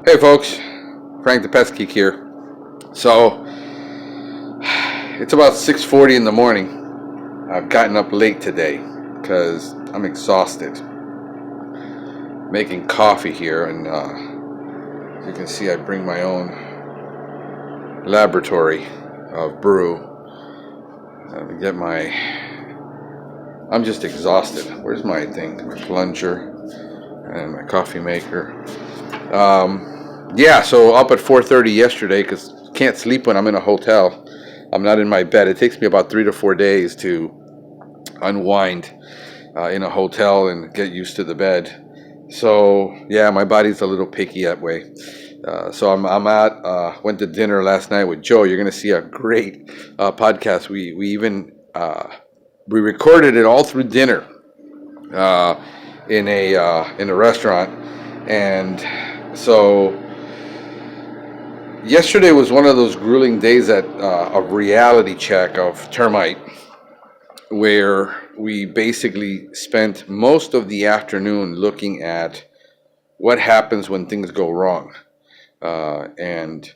Hey folks, Frank the Pest Geek here. So it's about 6:40 in the morning. I've gotten up late today because I'm exhausted. Making coffee here, and as you can see, I bring my own laboratory of brew. I'm just exhausted. Where's my thing? My plunger and my coffee maker. So up at 4:30 yesterday because can't sleep when I'm in a hotel. I'm not in my bed. It takes me about 3 to 4 days to unwind in a hotel and get used to the bed. So yeah, my body's a little picky that way. Went to dinner last night with Joe. You're gonna see a great podcast. We recorded it all through dinner in a restaurant, and so yesterday was one of those grueling days of reality check of termite, where we basically spent most of the afternoon looking at what happens when things go wrong, and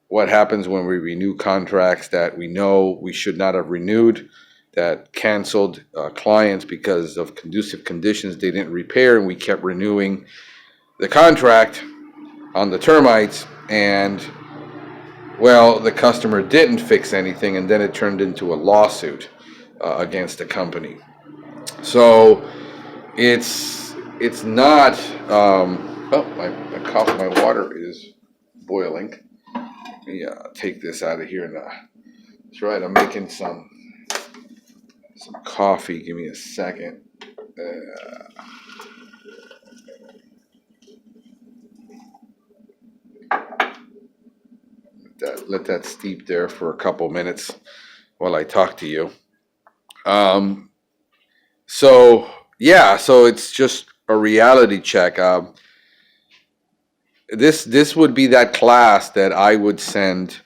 what happens when we renew contracts that we know we should not have renewed, that canceled clients because of conducive conditions they didn't repair, and we kept renewing the contract on the termites, and well, the customer didn't fix anything, and then it turned into a lawsuit against the company. So it's not. My water is boiling. Let me take this out of here now. That's right. I'm making some coffee. Give me a second. Let that steep there for a couple minutes while I talk to you. So it's just a reality check. This would be that class that I would send.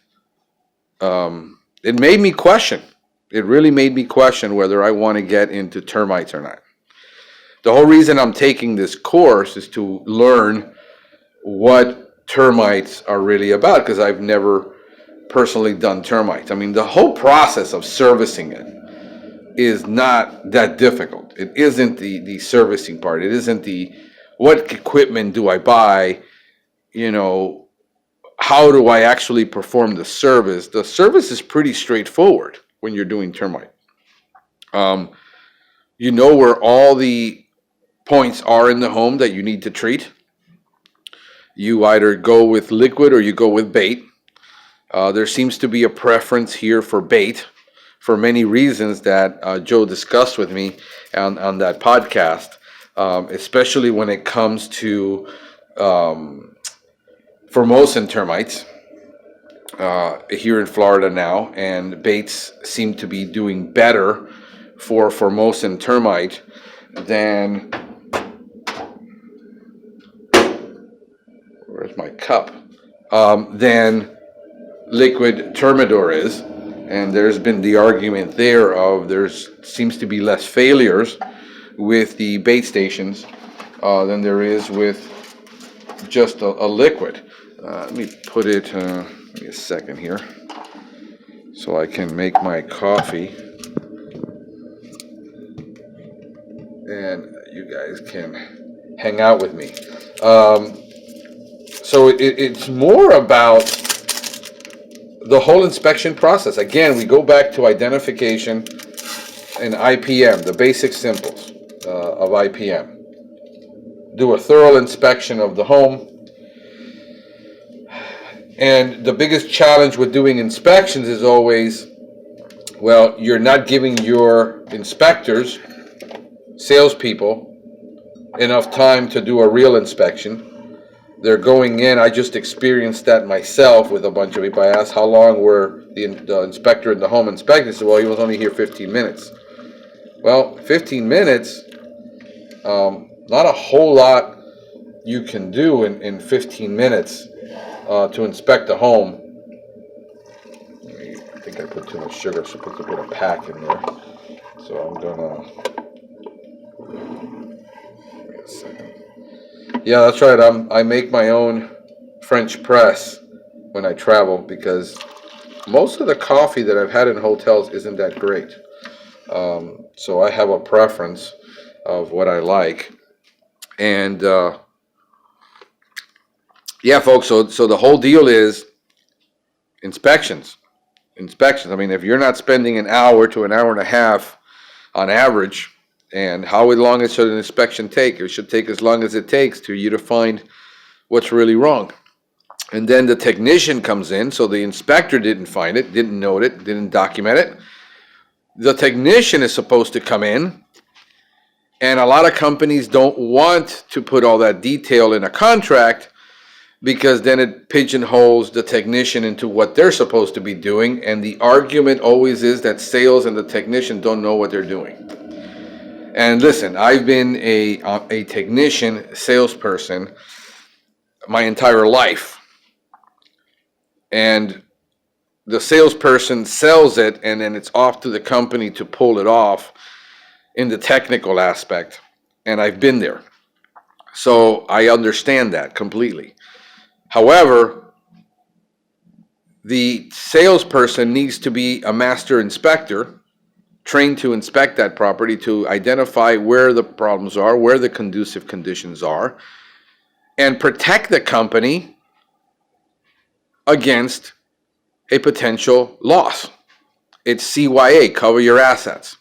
It made me question. It really made me question whether I want to get into termites or not. The whole reason I'm taking this course is to learn what termites are really about, because I've never personally done termites. I mean, the whole process of servicing it is not that difficult. It isn't the servicing part. It isn't what equipment do I buy, how do I actually perform the service. The service is pretty straightforward when you're doing termite. You know where all the points are in the home that you need to treat. You either go with liquid or you go with bait. There seems to be a preference here for bait for many reasons that Joe discussed with me on that podcast, especially when it comes to Formosan termites here in Florida now, and baits seem to be doing better for Formosan termite than, where's my cup, than liquid Termidor is. And there's been the argument there of seems to be less failures with the bait stations than there is with just a liquid. Let me put it, give me a second here, so I can make my coffee, and you guys can hang out with me. So it's more about the whole inspection process. Again, we go back to identification and IPM, the basic simples of IPM. Do a thorough inspection of the home. And the biggest challenge with doing inspections is always, well, you're not giving your inspectors, salespeople, enough time to do a real inspection. They're going in. I just experienced that myself with a bunch of people. I asked how long were the inspector in the home inspecting. He said, well, he was only here 15 minutes. Well, 15 minutes, not a whole lot you can do in 15 minutes to inspect a home. I think I put too much sugar, so I put a pack in there. So I'm gonna, wait a second. Yeah, that's right. I make my own French press when I travel, because most of the coffee that I've had in hotels isn't that great. So I have a preference of what I like. And yeah, folks, so the whole deal is inspections. Inspections. I mean, if you're not spending an hour to an hour and a half on average, and how long should an inspection take? It should take as long as it takes to you to find what's really wrong. And then the technician comes in, so the inspector didn't find it, didn't note it, didn't document it. The technician is supposed to come in, and a lot of companies don't want to put all that detail in a contract, because then it pigeonholes the technician into what they're supposed to be doing. And the argument always is that sales and the technician don't know what they're doing. And listen, I've been a technician, salesperson my entire life. And the salesperson sells it, and then it's off to the company to pull it off in the technical aspect. And I've been there. So I understand that completely. However, the salesperson needs to be a master inspector, trained to inspect that property, to identify where the problems are, where the conducive conditions are, and protect the company against a potential loss. It's CYA, cover your assets.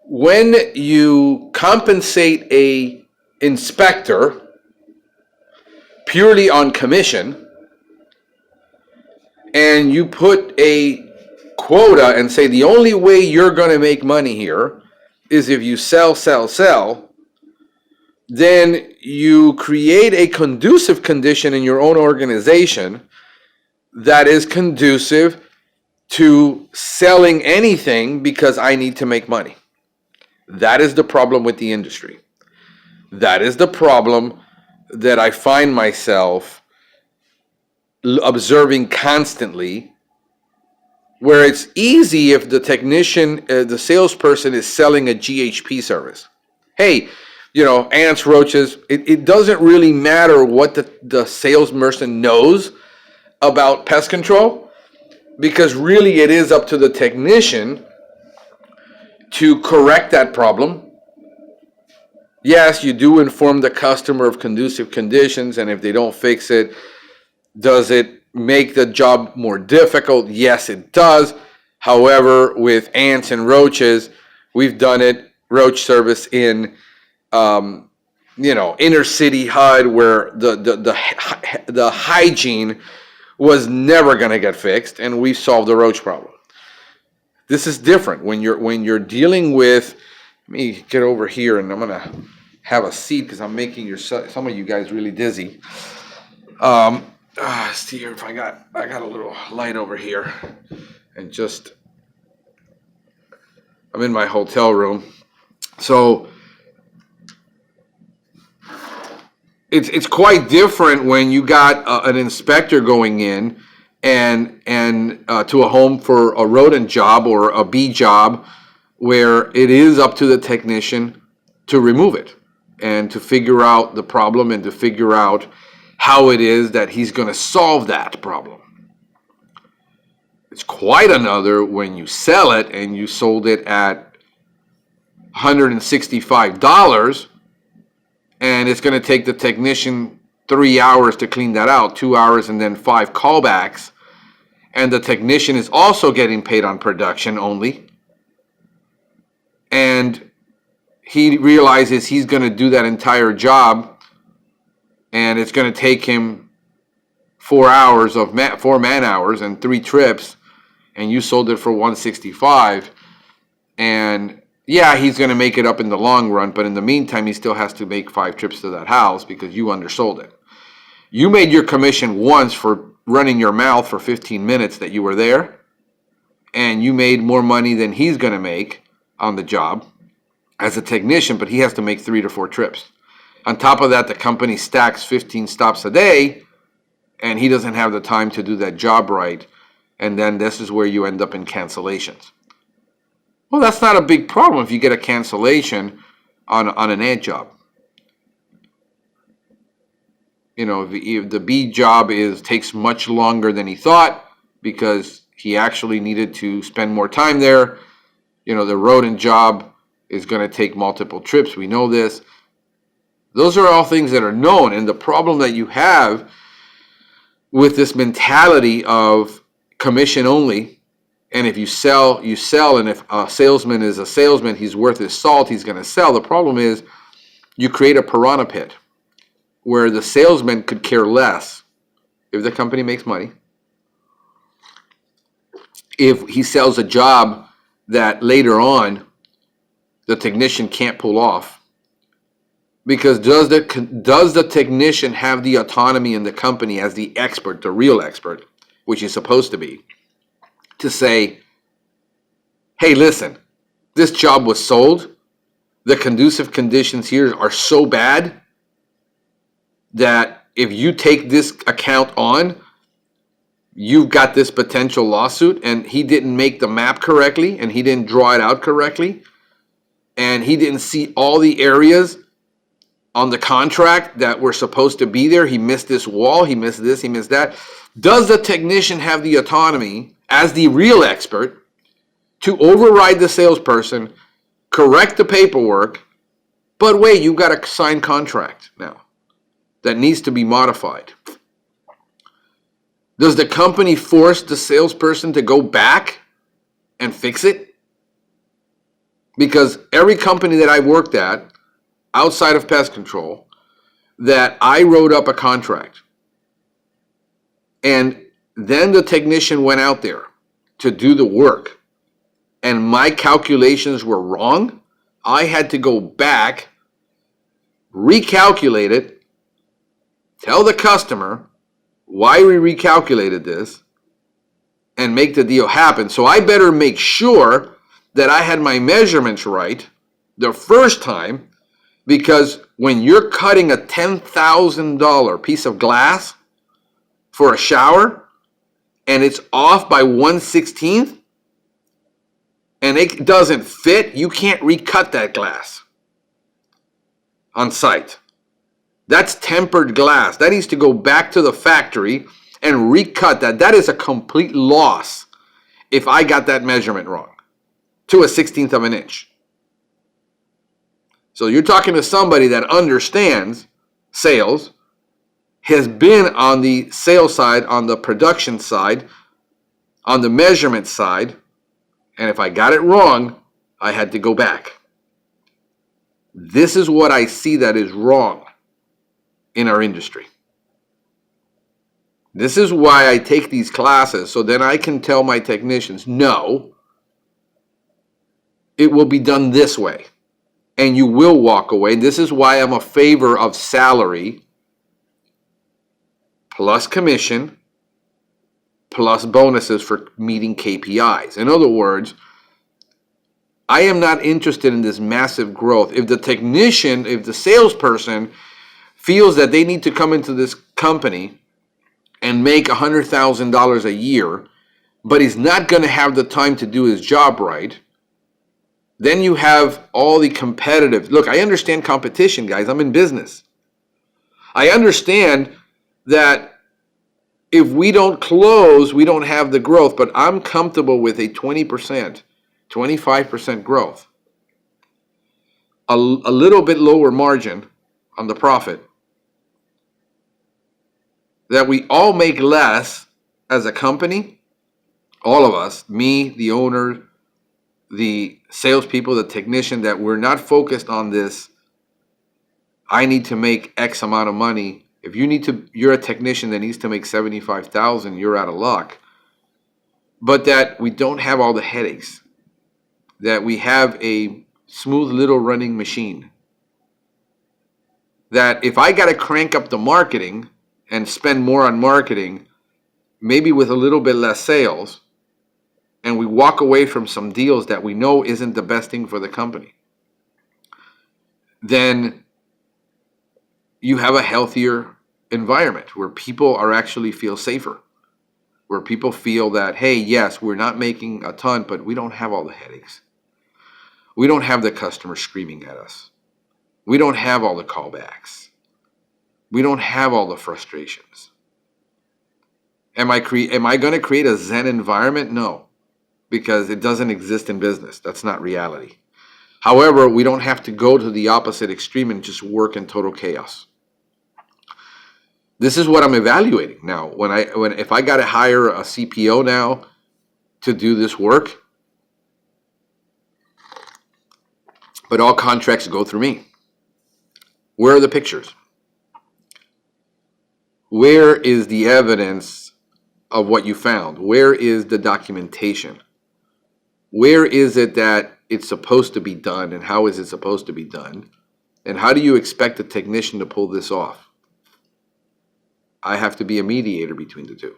When you compensate a inspector purely on commission, and you put a quota and say the only way you're going to make money here is if you sell, then you create a conducive condition in your own organization that is conducive to selling anything because I need to make money. That is the problem with the industry. That is the problem that I find myself observing constantly, where it's easy if the technician, the salesperson is selling a GHP service. Hey, ants, roaches, it doesn't really matter what the salesperson knows about pest control, because really it is up to the technician to correct that problem. Yes, you do inform the customer of conducive conditions, and if they don't fix it, does it make the job more difficult? Yes, it does. However, with ants and roaches, we've done it, roach service in inner city HUD, where the hygiene was never going to get fixed, and we solved the roach problem. This is different when you're dealing with. Let me get over here, and I'm going to have a seat because I'm making some of you guys really dizzy. See here if I got a little light over here, and I'm in my hotel room, so it's quite different when you got an inspector going in and to a home for a rodent job or a bee job, where it is up to the technician to remove it and to figure out the problem and to figure out how it is that he's going to solve that problem. It's quite another when you sell it and you sold it at $165, and it's going to take the technician 3 hours to clean that out, 2 hours, and then 5 callbacks, and the technician is also getting paid on production only, and he realizes he's going to do that entire job, and it's going to take him 4 hours of 4 man hours and 3 trips, and you sold it for $165, and yeah, he's going to make it up in the long run, but in the meantime, he still has to make 5 trips to that house because you undersold it. You made your commission once for running your mouth for 15 minutes that you were there, and you made more money than he's going to make on the job as a technician, but he has to make 3 to 4 trips. On top of that, the company stacks 15 stops a day, and he doesn't have the time to do that job right, and then this is where you end up in cancellations. Well, that's not a big problem if you get a cancellation on an ant job. if the B job takes much longer than he thought because he actually needed to spend more time there. The rodent job is going to take multiple trips. We know this. Those are all things that are known. And the problem that you have with this mentality of commission only, and if you sell, you sell, and if a salesman is a salesman, he's worth his salt, he's going to sell. The problem is you create a piranha pit where the salesman could care less if the company makes money, if he sells a job that later on the technician can't pull off. Because does the technician have the autonomy in the company as the expert, the real expert, which he's supposed to be, to say, hey, listen, this job was sold. The conducive conditions here are so bad that if you take this account on, you've got this potential lawsuit, and he didn't make the map correctly, and he didn't draw it out correctly, and he didn't see all the areas on the contract that were supposed to be there. He missed this wall, he missed this, he missed that. Does the technician have the autonomy as the real expert to override the salesperson, correct the paperwork, but wait, you've got a signed contract now that needs to be modified? Does the company force the salesperson to go back and fix it? Because every company that I've worked at, outside of pest control, that I wrote up a contract, and then the technician went out there to do the work, and my calculations were wrong, I had to go back, recalculate it, tell the customer why we recalculated this, and make the deal happen. So I better make sure that I had my measurements right the first time, because when you're cutting a $10,000 piece of glass for a shower and it's off by 1/16th and it doesn't fit, you can't recut that glass on site. That's tempered glass. That needs to go back to the factory and recut that. That is a complete loss if I got that measurement wrong to a 1/16th of an inch. So you're talking to somebody that understands sales, has been on the sales side, on the production side, on the measurement side, and if I got it wrong, I had to go back. This is what I see that is wrong in our industry. This is why I take these classes, so then I can tell my technicians, no, it will be done this way, and you will walk away. This is why I'm a favor of salary plus commission plus bonuses for meeting KPIs. In other words, I am not interested in this massive growth. If the technician, if the salesperson feels that they need to come into this company and make $100,000 a year, but he's not going to have the time to do his job right, then you have all the competitive. Look, I understand competition, guys. I'm in business. I understand that if we don't close, we don't have the growth, but I'm comfortable with a 20%, 25% growth. A little bit lower margin on the profit. That we all make less as a company, all of us, me, the owner, the salespeople, the technician, that we're not focused on this, I need to make X amount of money. If you're a technician that needs to make $75,000, you're out of luck. But that we don't have all the headaches. That we have a smooth little running machine. That if I got to crank up the marketing and spend more on marketing, maybe with a little bit less sales, and we walk away from some deals that we know isn't the best thing for the company, then you have a healthier environment where people are actually feel safer, where people feel that, hey, yes, we're not making a ton, but we don't have all the headaches. We don't have the customer screaming at us. We don't have all the callbacks. We don't have all the frustrations. Am I going to create a Zen environment? No, because it doesn't exist in business. That's not reality. However, we don't have to go to the opposite extreme and just work in total chaos. This is what I'm evaluating now. If I got to hire a CPO now to do this work, but all contracts go through me. Where are the pictures? Where is the evidence of what you found? Where is the documentation? Where is it that it's supposed to be done, and how is it supposed to be done? And how do you expect a technician to pull this off? I have to be a mediator between the two.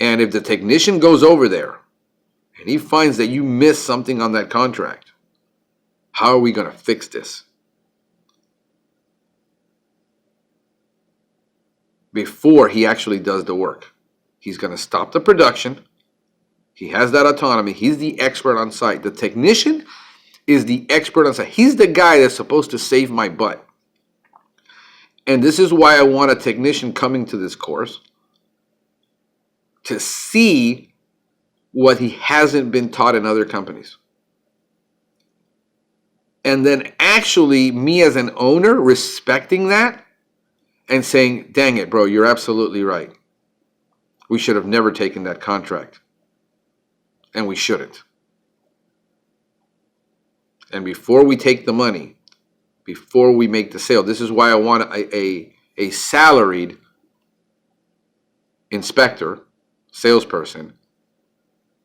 And if the technician goes over there and he finds that you missed something on that contract, how are we going to fix this? Before he actually does the work, he's going to stop the production. He has that autonomy. He's the expert on site. The technician is the expert on site. He's the guy that's supposed to save my butt. And this is why I want a technician coming to this course to see what he hasn't been taught in other companies. And then actually me as an owner respecting that and saying, dang it, bro, you're absolutely right. We should have never taken that contract. And we shouldn't. And before we take the money, before we make the sale, this is why I want a salaried inspector, salesperson,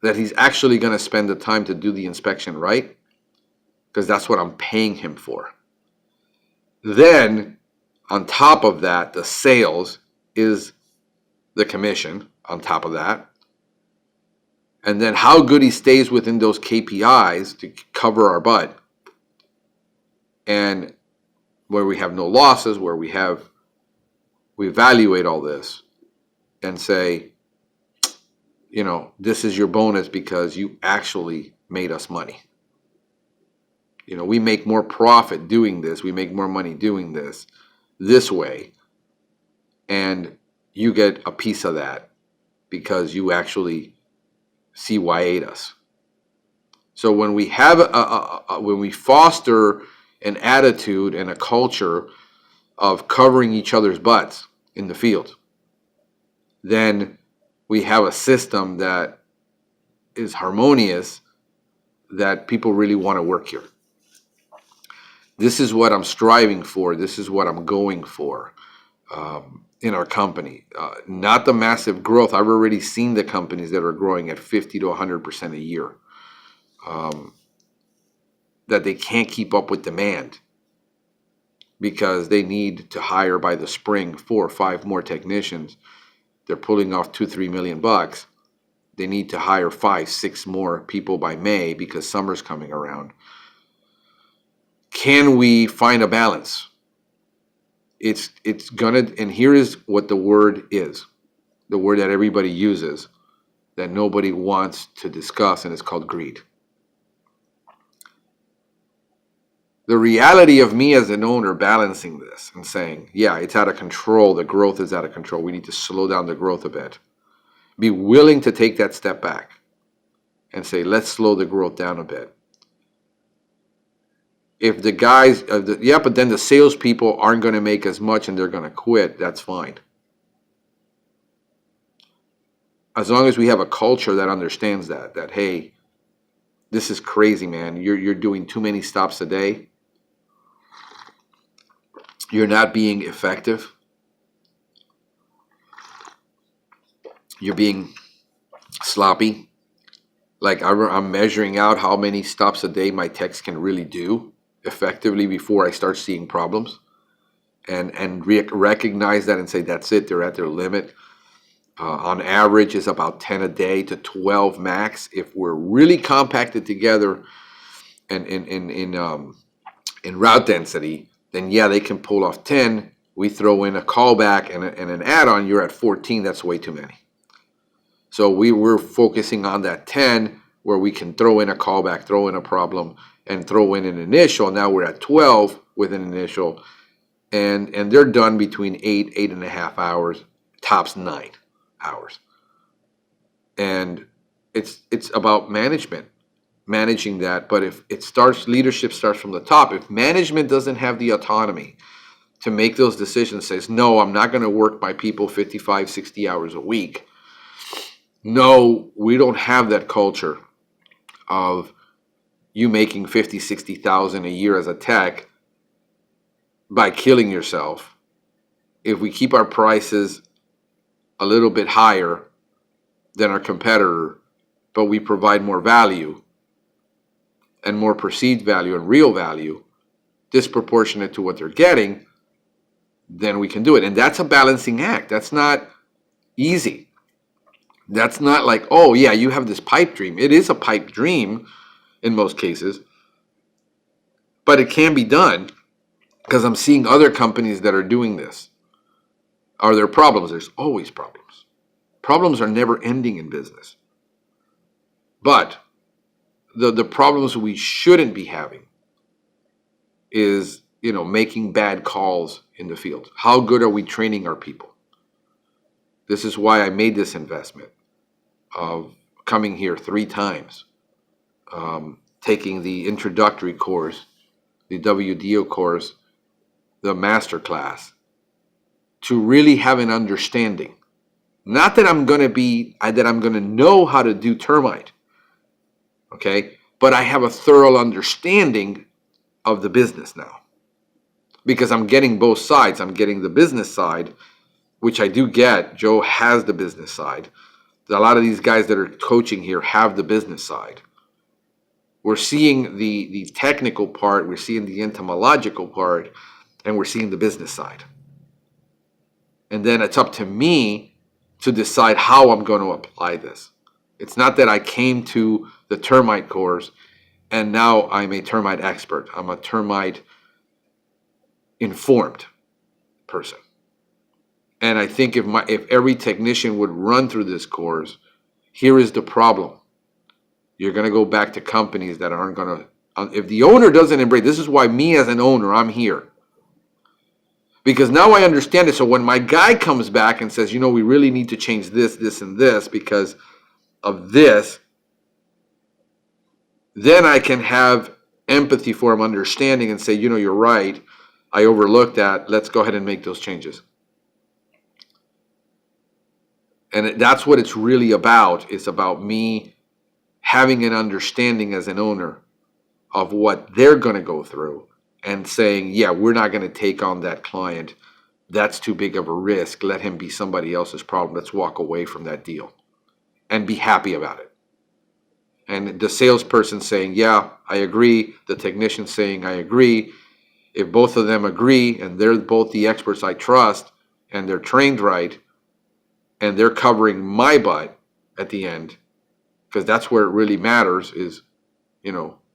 that he's actually going to spend the time to do the inspection right, because that's what I'm paying him for. Then, on top of that, the sales is the commission on top of that. And then how good he stays within those KPIs to cover our butt. And where we have no losses, where we evaluate all this and say, this is your bonus because you actually made us money. We make more profit doing this. We make more money doing this way. And you get a piece of that because you actually CYA'd us. So when we have when we foster an attitude and a culture of covering each other's butts in the field, then we have a system that is harmonious, that people really want to work here. This is what I'm striving for. This is what I'm going for in our company. Not the massive growth. I've already seen the companies that are growing at 50 to 100% a year. That they can't keep up with demand because they need to hire by the spring 4 or 5 more technicians. They're pulling off $2-3 million. They need to hire 5-6 more people by May because summer's coming around. Can we find a balance? It's gonna, and here is what the word is, the word that everybody uses, that nobody wants to discuss, and it's called greed. The reality of me as an owner balancing this and saying, yeah, it's out of control. The growth is out of control. We need to slow down the growth a bit. Be willing to take that step back and say, let's slow the growth down a bit. If the guys, but then the salespeople aren't going to make as much and they're going to quit, that's fine. As long as we have a culture that understands that hey, this is crazy, man. You're doing too many stops a day. You're not being effective. You're being sloppy. Like I'm measuring out how many stops a day my techs can really do effectively before I start seeing problems, and recognize that and say that's it. They're at their limit. On average, is about 10 a day to 12 max. If we're really compacted together and in route density, then yeah, they can pull off 10. We throw in a callback and an add-on, you're at 14. That's way too many. So we're focusing on that 10 where we can throw in a callback, throw in a problem, and throw in an initial. Now we're at 12 with an initial. and they're done between 8.5 hours, tops 9 hours. And it's about managing that. But if leadership starts from the top. If management doesn't have the autonomy to make those decisions, says, no, I'm not going to work my people 55, 60 hours a week. No, we don't have that culture of you making 50, 60,000 a year as a tech by killing yourself. If we keep our prices a little bit higher than our competitor, but we provide more value and more perceived value and real value, disproportionate to what they're getting, then we can do it. And that's a balancing act. That's not easy. That's not like, oh yeah, you have this pipe dream. It is a pipe dream in most cases, but it can be done because I'm seeing other companies that are doing this. Are there problems? There's always problems. Problems are never ending in business. But the problems we shouldn't be having is, making bad calls in the field. How good are we training our people? This is why I made this investment of coming here 3 times, taking the introductory course, the WDO course, the master class, to really have an understanding. Not that I'm going to know how to do termite, okay? But I have a thorough understanding of the business now, because I'm getting both sides. I'm getting the business side, which I do get. Joe has the business side. A lot of these guys that are coaching here have the business side. We're seeing the technical part, we're seeing the entomological part, and we're seeing the business side. And then it's up to me to decide how I'm going to apply this. It's not that I came to the termite course and now I'm a termite expert. I'm a termite informed person. And I think if every technician would run through this course, here is the problem. You're going to go back to companies that aren't going to, if the owner doesn't embrace, this is why me as an owner, I'm here. Because now I understand it. So when my guy comes back and says, we really need to change this, this, and this because of this, then I can have empathy for him, understanding, and say, you're right. I overlooked that. Let's go ahead and make those changes. And that's what it's really about. It's about me having an understanding as an owner of what they're going to go through and saying, yeah, we're not going to take on that client. That's too big of a risk. Let him be somebody else's problem. Let's walk away from that deal and be happy about it. And the salesperson saying, yeah, I agree. The technician saying, I agree. If both of them agree and they're both the experts I trust and they're trained right and they're covering my butt at the end, because that's where it really matters is,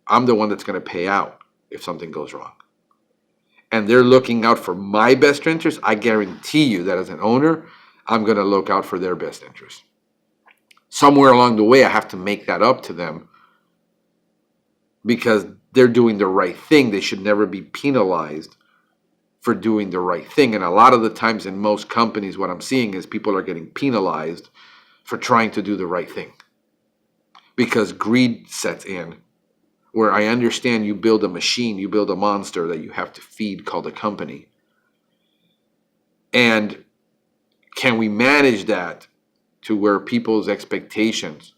I'm the one that's going to pay out if something goes wrong. And they're looking out for my best interest. I guarantee you that as an owner, I'm going to look out for their best interest. Somewhere along the way, I have to make that up to them because they're doing the right thing. They should never be penalized for doing the right thing. And a lot of the times in most companies, what I'm seeing is people are getting penalized for trying to do the right thing because greed sets in, where I understand you build a machine, you build a monster that you have to feed called a company. And can we manage that to where people's expectations,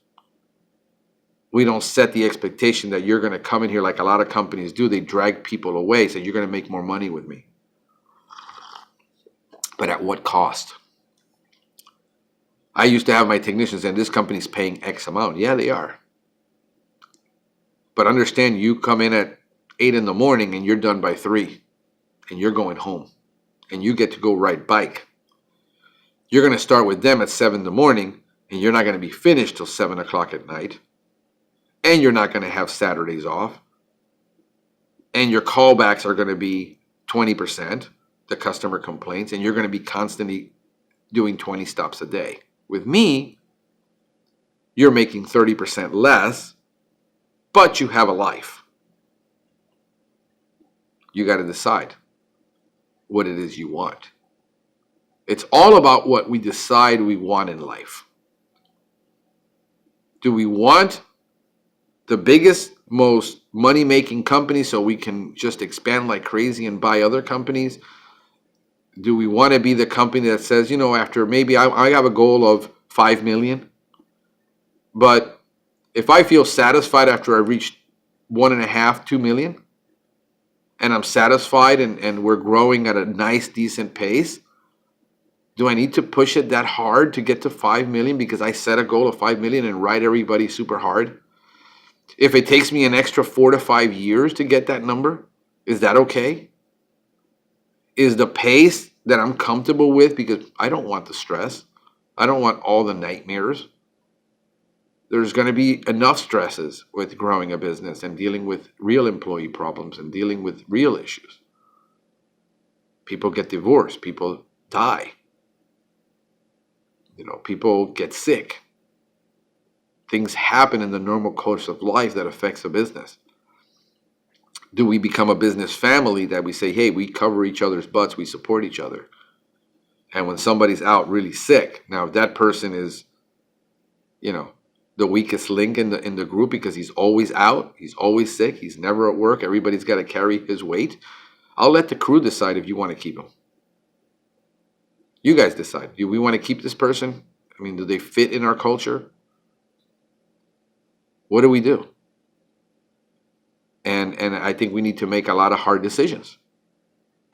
we don't set the expectation that you're going to come in here like a lot of companies do. They drag people away, say you're going to make more money with me. But at what cost? I used to have my technicians and this company's paying X amount. Yeah, they are. But understand, you come in at 8 in the morning and you're done by 3 and you're going home and you get to go ride bike. You're going to start with them at 7 in the morning and you're not going to be finished till 7 o'clock at night. And you're not going to have Saturdays off. And your callbacks are going to be 20%, the customer complaints, and you're going to be constantly doing 20 stops a day. With me, you're making 30% less, but you have a life. You got to decide. what it is you want. It's all about what we decide we want in life. Do we want the biggest, most money-making company so we can just expand like crazy and buy other companies? Do we want to be the company that says, after maybe I have a goal of 5 million, but if I feel satisfied after I reach 1.5, 2 million, and I'm satisfied and we're growing at a nice, decent pace, do I need to push it that hard to get to 5 million because I set a goal of 5 million and ride everybody super hard? If it takes me an extra 4 to 5 years to get that number, is that okay? Is the pace that I'm comfortable with, because I don't want the stress. I don't want all the nightmares. There's going to be enough stresses with growing a business and dealing with real employee problems and dealing with real issues. People get divorced. People die. People get sick. Things happen in the normal course of life that affects a business. Do we become a business family that we say, hey, we cover each other's butts, we support each other? And when somebody's out really sick, now if that person is, the weakest link in the group because he's always out, he's always sick, he's never at work, everybody's got to carry his weight, I'll let the crew decide if you want to keep him. You guys decide. Do we want to keep this person? I mean, do they fit in our culture? What do we do? And I think we need to make a lot of hard decisions.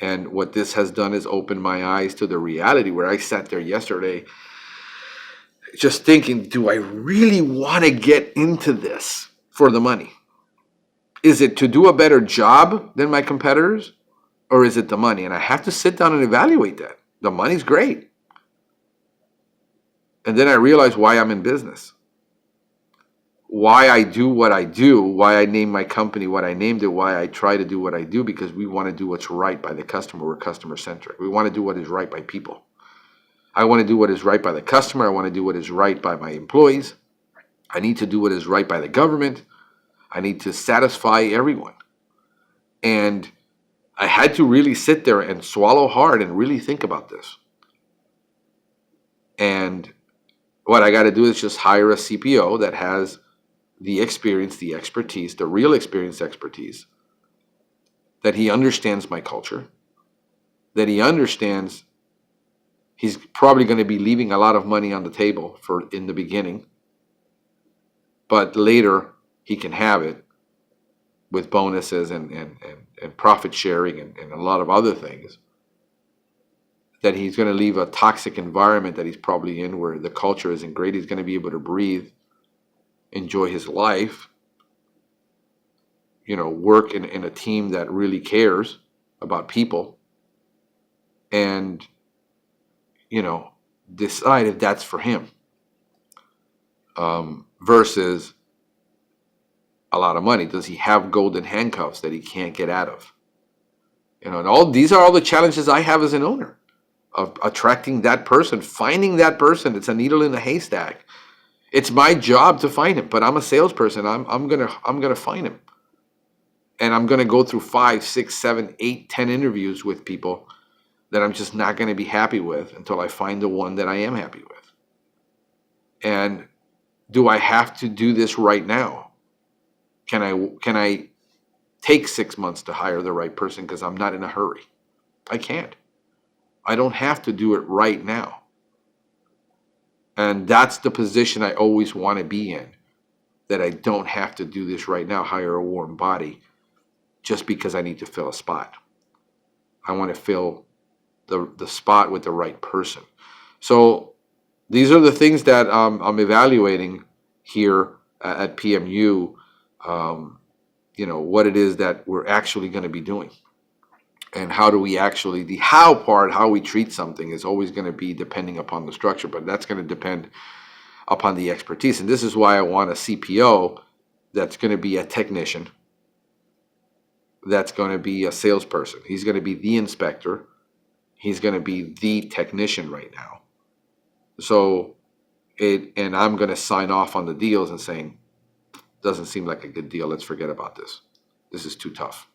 And what this has done is open my eyes to the reality where I sat there yesterday just thinking, do I really want to get into this for the money? Is it to do a better job than my competitors? Or is it the money? And I have to sit down and evaluate that. The money's great. And then I realize why I'm in business. Why I do what I do, why I named my company what I named it, why I try to do what I do, because we want to do what's right by the customer. We're customer-centric. We want to do what is right by people. I want to do what is right by the customer. I want to do what is right by my employees. I need to do what is right by the government. I need to satisfy everyone. And I had to really sit there and swallow hard and really think about this. And what I got to do is just hire a CPO that has the experience, the expertise, the real experience expertise, that he understands my culture, that he understands he's probably going to be leaving a lot of money on the table for in the beginning, but later he can have it with bonuses and profit sharing and a lot of other things, that he's going to leave a toxic environment that he's probably in where the culture isn't great. He's going to be able to breathe, enjoy his life, work in a team that really cares about people, and, decide if that's for him, versus a lot of money. Does he have golden handcuffs that he can't get out of? And these are all the challenges I have as an owner, of attracting that person, finding that person. It's a needle in a haystack. It's my job to find him, but I'm a salesperson. I'm gonna find him, and I'm gonna go through 5, 6, 7, 8, 10 interviews with people that I'm just not gonna be happy with until I find the one that I am happy with. And do I have to do this right now? Can I take 6 months to hire the right person because I'm not in a hurry? I can't. I don't have to do it right now. And that's the position I always want to be in, that I don't have to do this right now, hire a warm body just because I need to fill a spot. I want to fill the spot with the right person. So these are the things that I'm evaluating here at PMU, what it is that we're actually going to be doing. And how do we actually, the how part, how we treat something is always going to be depending upon the structure, but that's going to depend upon the expertise. And this is why I want a CPO that's going to be a technician, that's going to be a salesperson. He's going to be the inspector. He's going to be the technician right now. So and I'm going to sign off on the deals and saying, doesn't seem like a good deal. Let's forget about this. This is too tough.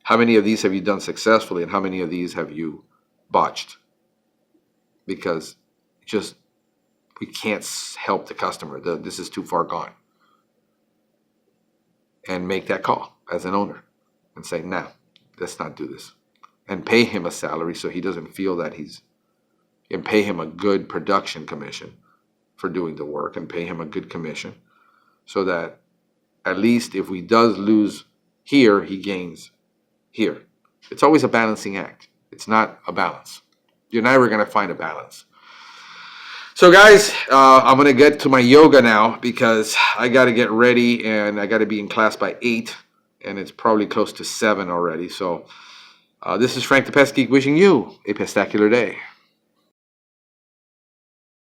How many of these have you done successfully, and how many of these have you botched? Because just we can't help the customer. This is too far gone. And make that call as an owner and say, "No, let's not do this." And pay him a salary so he doesn't feel that and pay him a good production commission for doing the work, and pay him a good commission so that at least if we does lose here, he gains here. It's always a balancing act. It's not a balance. You're never going to find a balance. So guys, I'm going to get to my yoga now because I got to get ready and I got to be in class by 8, and it's probably close to 7 already. So this is Frank the Pest Geek wishing you a pestacular day.